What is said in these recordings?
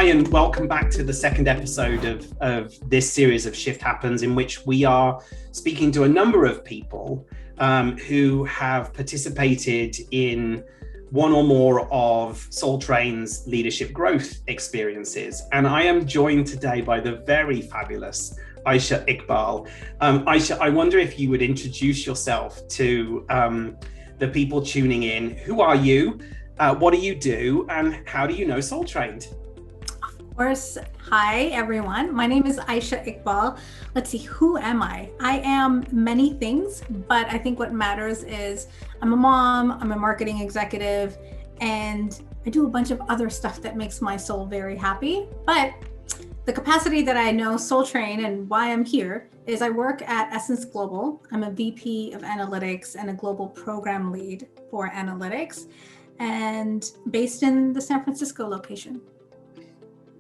Hi, and welcome back to the second episode of this series of Shift Happens, in which we are speaking to a number of people who have participated in one or more of Soul Train's leadership growth experiences. And I am joined today by the very fabulous Aishah Iqbal. Aishah, I wonder if you would introduce yourself to the people tuning in. Who are you? What do you do? And how do you know Soul Trained? Of course. Hi, everyone. My name is Aishah Iqbal. Let's see, who am I? I am many things, but I think what matters is I'm a mom, I'm a marketing executive, and I do a bunch of other stuff that makes my soul very happy. But the capacity that I know Soul Train and why I'm here is I work at Essence Global. I'm a VP of analytics and a global program lead for analytics, and based in the San Francisco location.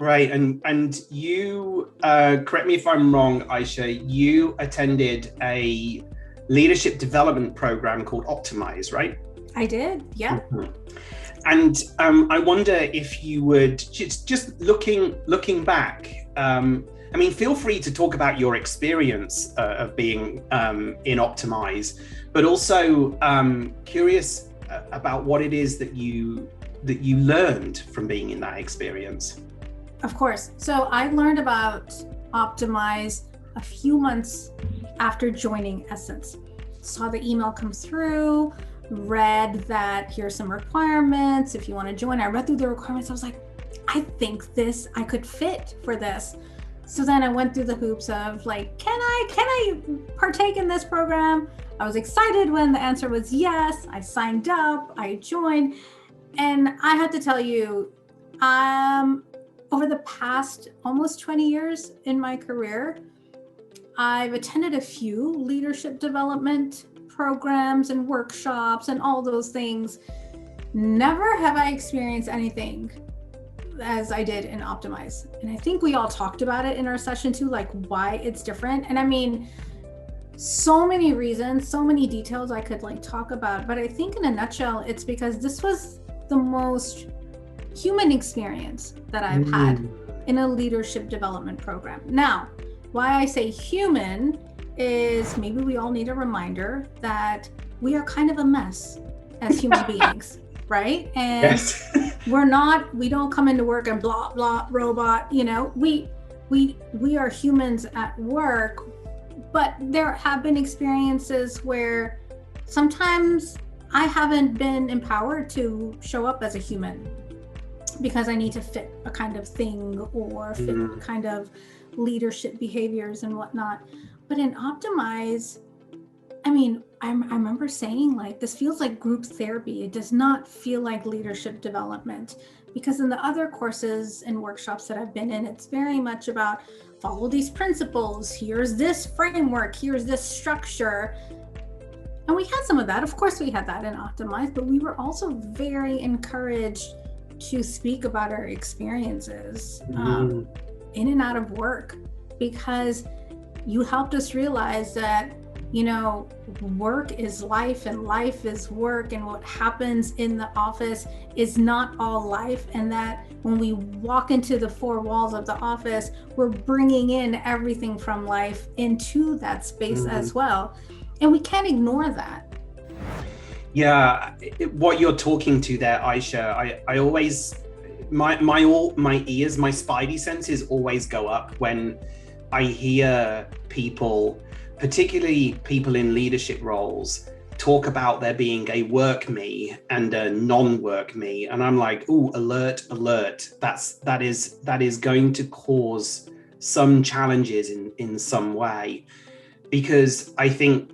Right, and you, correct me if I'm wrong, Aishah, you attended a leadership development program called Optimize, right? I did, yeah. Mm-hmm. And I wonder if you would, just looking back, feel free to talk about your experience of being in Optimize, but also curious about what it is that you learned from being in that experience. Of course. So I learned about Optimize a few months after joining Essence. Saw the email come through, read that here's some requirements if you want to join. I read through the requirements. I was like, I think I could fit for this. So then I went through the hoops of like, can I partake in this program? I was excited when the answer was yes. I signed up, I joined, and I have to tell you, over the past almost 20 years in my career, I've attended a few leadership development programs and workshops and all those things. Never have I experienced anything as I did in Optimize. And I think we all talked about it in our session too, like why it's different. And I mean, so many reasons, so many details I could like talk about, but I think in a nutshell, it's because this was the most human experience that I've had in a leadership development program. Now, why I say human is maybe we all need a reminder that we are kind of a mess as human beings, right? And yes. we don't come into work and blah, blah, robot, we are humans at work, but there have been experiences where sometimes I haven't been empowered to show up as a human because I need to fit a kind of thing or fit a kind of leadership behaviors and whatnot. But in Optimize, I remember saying like, this feels like group therapy. It does not feel like leadership development, because in the other courses and workshops that I've been in, it's very much about follow these principles. Here's this framework. Here's this structure. And we had some of that. Of course, we had that in Optimize, but we were also very encouraged to speak about our experiences in and out of work, because you helped us realize that, work is life and life is work, and what happens in the office is not all life, and that when we walk into the four walls of the office, we're bringing in everything from life into that space as well. And we can't ignore that. Yeah, what you're talking to there, Aishah, I always, my ears, my spidey senses always go up when I hear people, particularly people in leadership roles, talk about there being a work me and a non-work me. And I'm like, ooh, alert. That is going to cause some challenges in some way, because I think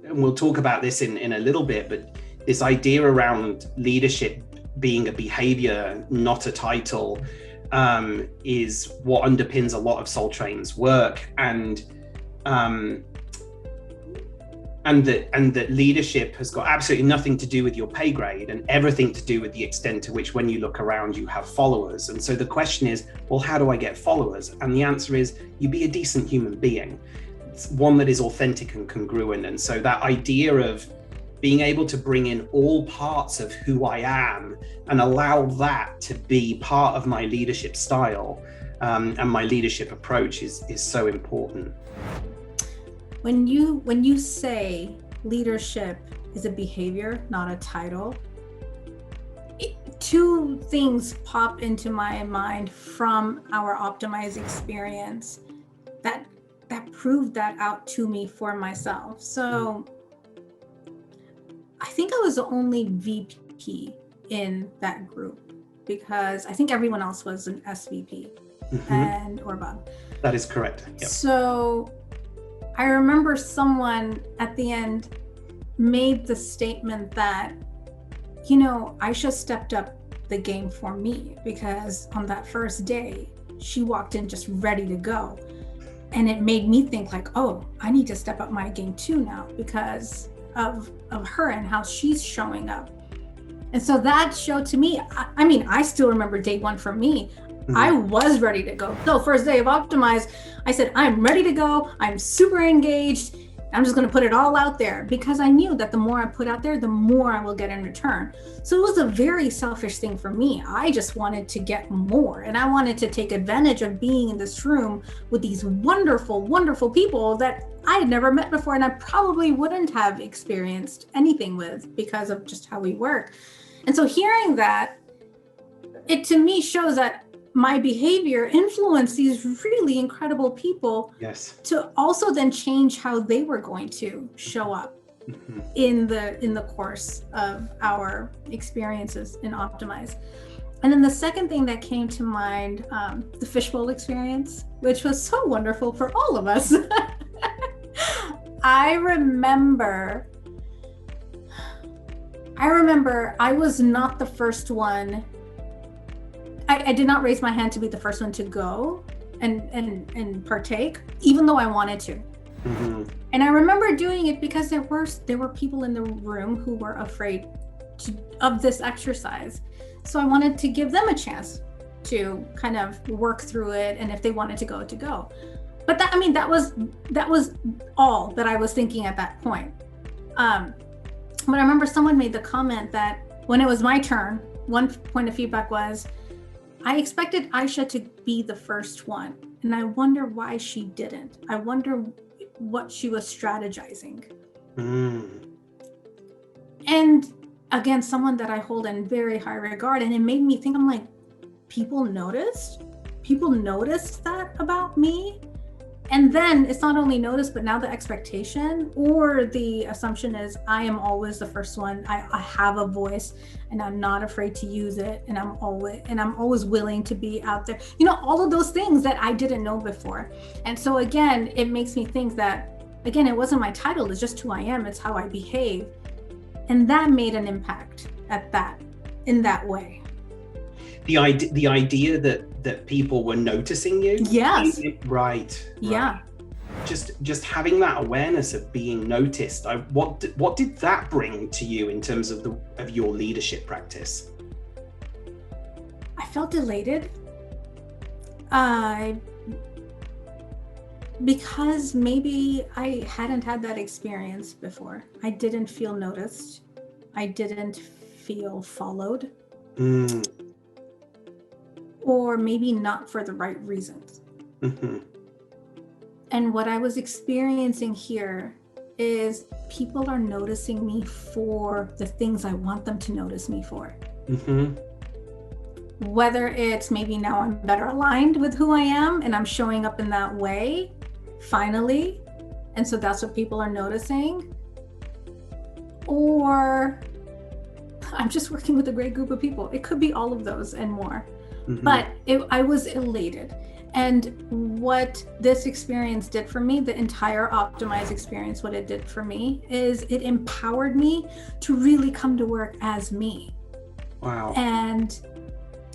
and we'll talk about this in a little bit, but this idea around leadership being a behavior, not a title, is what underpins a lot of Soul Train's work, and that leadership has got absolutely nothing to do with your pay grade and everything to do with the extent to which when you look around you have followers. And so the question is, well, how do I get followers? And the answer is, you be a decent human being, one that is authentic and congruent. And so that idea of being able to bring in all parts of who I am and allow that to be part of my leadership style and my leadership approach is so important. When you say leadership is a behavior, not a title, two things pop into my mind from our Optimize experience that proved that out to me for myself. So I think I was the only VP in that group because I think everyone else was an SVP and or above. That is correct. Yep. So I remember someone at the end made the statement that, Aishah stepped up the game for me because on that first day, she walked in just ready to go. And it made me think like, oh, I need to step up my game too now because of her and how she's showing up. And so that showed to me, I still remember day one for me. I was ready to go. So first day of Optimize, I said, I'm ready to go. I'm super engaged. I'm just going to put it all out there because I knew that the more I put out there, the more I will get in return. So it was a very selfish thing for me. I just wanted to get more and I wanted to take advantage of being in this room with these wonderful, wonderful people that I had never met before and I probably wouldn't have experienced anything with because of just how we work. And so hearing that, it to me shows that my behavior influenced these really incredible people to also then change how they were going to show up in the course of our experiences in Optimize. And then the second thing that came to mind, the fishbowl experience, which was so wonderful for all of us. I remember I was not the first one. I did not raise my hand to be the first one to go and partake, even though I wanted to. And I remember doing it because there were people in the room who were afraid of this exercise. So I wanted to give them a chance to kind of work through it, and if they wanted to go. But that was all that I was thinking at that point. But I remember someone made the comment that when it was my turn, one point of feedback was, I expected Aishah to be the first one, and I wonder why she didn't. I wonder what she was strategizing. And again, someone that I hold in very high regard, and it made me think, I'm like, people noticed that about me. And then it's not only noticed, but now the expectation or the assumption is I am always the first one. I have a voice and I'm not afraid to use it. And I'm always willing to be out there. All of those things that I didn't know before. And so again, it makes me think that, again, it wasn't my title. It's just who I am. It's how I behave. And that made an impact in that way. The idea that people were noticing you. Yes. Right. Yeah. Just having that awareness of being noticed. What did that bring to you in terms of your leadership practice? I felt elated. Because maybe I hadn't had that experience before. I didn't feel noticed. I didn't feel followed. Or maybe not for the right reasons. And what I was experiencing here is people are noticing me for the things I want them to notice me for. Whether it's maybe now I'm better aligned with who I am and I'm showing up in that way, finally. And so that's what people are noticing. Or I'm just working with a great group of people. It could be all of those and more. But I was elated. And what this experience did for me, the entire Optimize experience, what it did for me is it empowered me to really come to work as me. Wow. And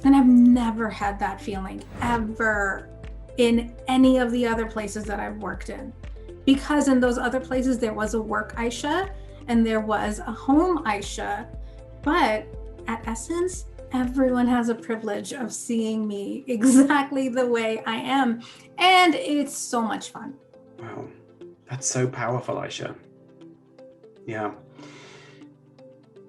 I've never had that feeling ever in any of the other places that I've worked in. Because in those other places, there was a work Aishah and there was a home Aishah. But at Essence, everyone has a privilege of seeing me exactly the way I am. And it's so much fun. Wow. That's so powerful, Aishah. Yeah.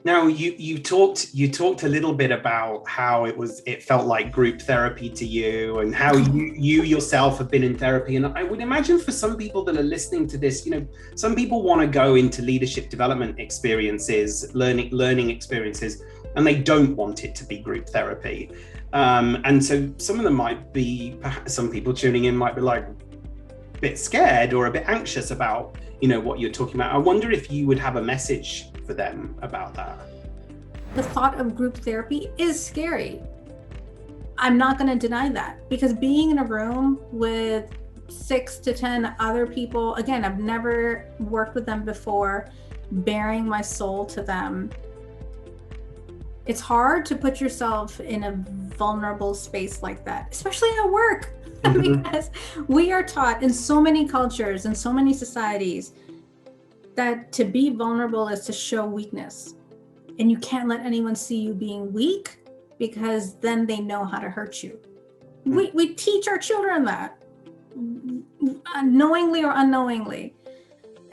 Now you talked a little bit about how it felt like group therapy to you, and how you yourself have been in therapy. And I would imagine for some people that are listening to this, some people want to go into leadership development experiences, learning experiences, and they don't want it to be group therapy. And so some of them might be, some people tuning in might be like a bit scared or a bit anxious about what you're talking about. I wonder if you would have a message for them about that. The thought of group therapy is scary. I'm not going to deny that, because being in a room with 6 to 10 other people, again, I've never worked with them before, bearing my soul to them. It's hard to put yourself in a vulnerable space like that, especially at work. Because we are taught in so many cultures and so many societies that to be vulnerable is to show weakness. And you can't let anyone see you being weak, because then they know how to hurt you. We teach our children that, knowingly or unknowingly.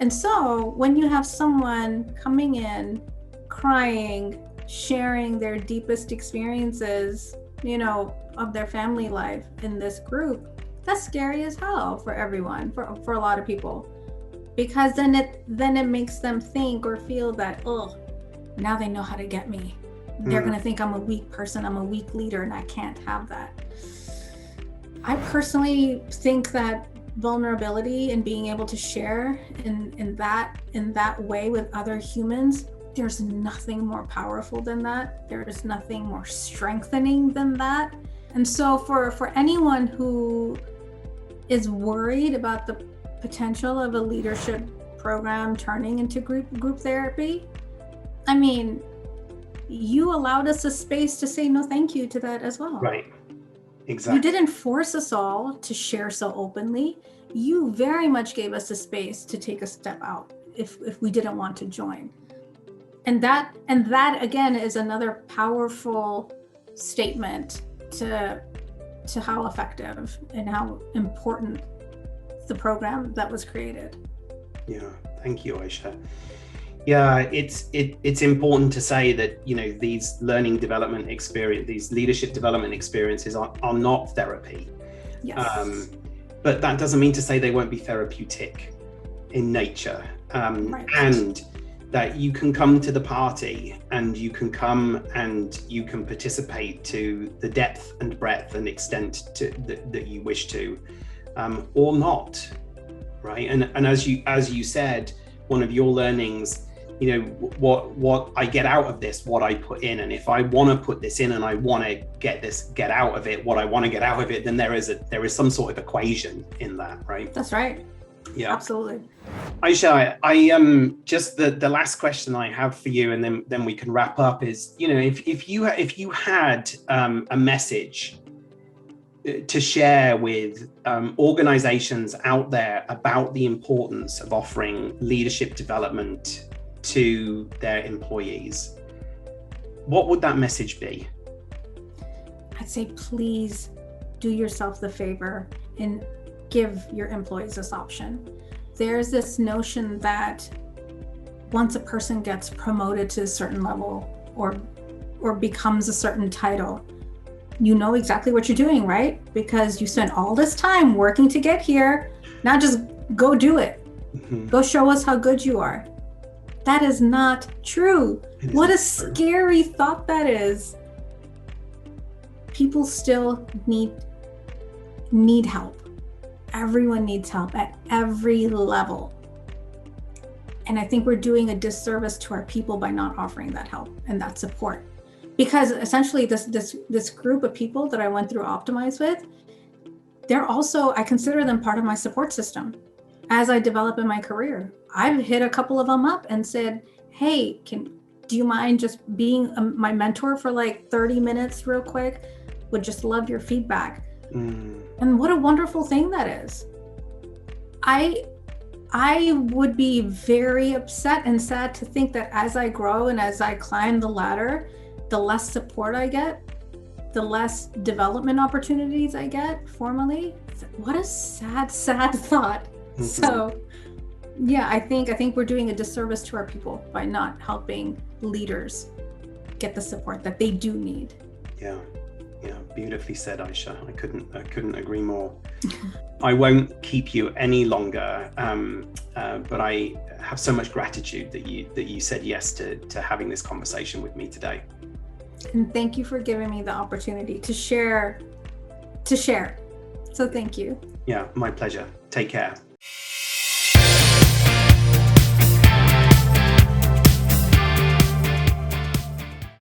And so when you have someone coming in, crying, sharing their deepest experiences, of their family life in this group, that's scary as hell for everyone, for a lot of people, because then it makes them think or feel that, oh, now they know how to get me. They're going to think I'm a weak person, I'm a weak leader, and I can't have that. I personally think that vulnerability and being able to share in that way with other humans, there's nothing more powerful than that. There is nothing more strengthening than that. And so for anyone who is worried about the potential of a leadership program turning into group therapy, I mean, you allowed us a space to say no thank you to that as well. Right. Exactly. You didn't force us all to share so openly. You very much gave us a space to take a step out if we didn't want to join. And that again is another powerful statement to how effective and how important the program that was created. Yeah, thank you, Aishah. Yeah, it's important to say that these learning development experience, these leadership development experiences are not therapy. Yes. But that doesn't mean to say they won't be therapeutic in nature. Right. And that you can come to the party, and you can come and you can participate to the depth and breadth and extent that you wish to, or not, right? And as you said, one of your learnings, what I get out of this, what I put in, and if I want to put this in and I want to get out of it, what I want to get out of it, then there is some sort of equation in that, right? That's right. Yeah, absolutely. Aishah, just the last question I have for you, and then we can wrap up, is if you had a message to share with organizations out there about the importance of offering leadership development to their employees, what would that message be? I'd say, please do yourself the favor and give your employees this option. There's this notion that once a person gets promoted to a certain level or becomes a certain title, you know exactly what you're doing, right? Because you spent all this time working to get here. Now just go do it. Mm-hmm. Go show us how good you are. That is not true. What a scary thought that is. People still need help. Everyone needs help at every level. And I think we're doing a disservice to our people by not offering that help and that support. Because essentially this group of people that I went through Optimize with, they're also, I consider them part of my support system as I develop in my career. I've hit a couple of them up and said, hey, do you mind just being my mentor for like 30 minutes real quick? Would just love your feedback. And what a wonderful thing that is. I would be very upset and sad to think that as I grow and as I climb the ladder, the less support I get, the less development opportunities I get formally. What a sad thought. So yeah, I think we're doing a disservice to our people by not helping leaders get the support that they do need. Yeah, beautifully said, Aishah. I couldn't agree more. I won't keep you any longer, but I have so much gratitude that you said yes to having this conversation with me today. And thank you for giving me the opportunity to share. So thank you. Yeah, my pleasure. Take care.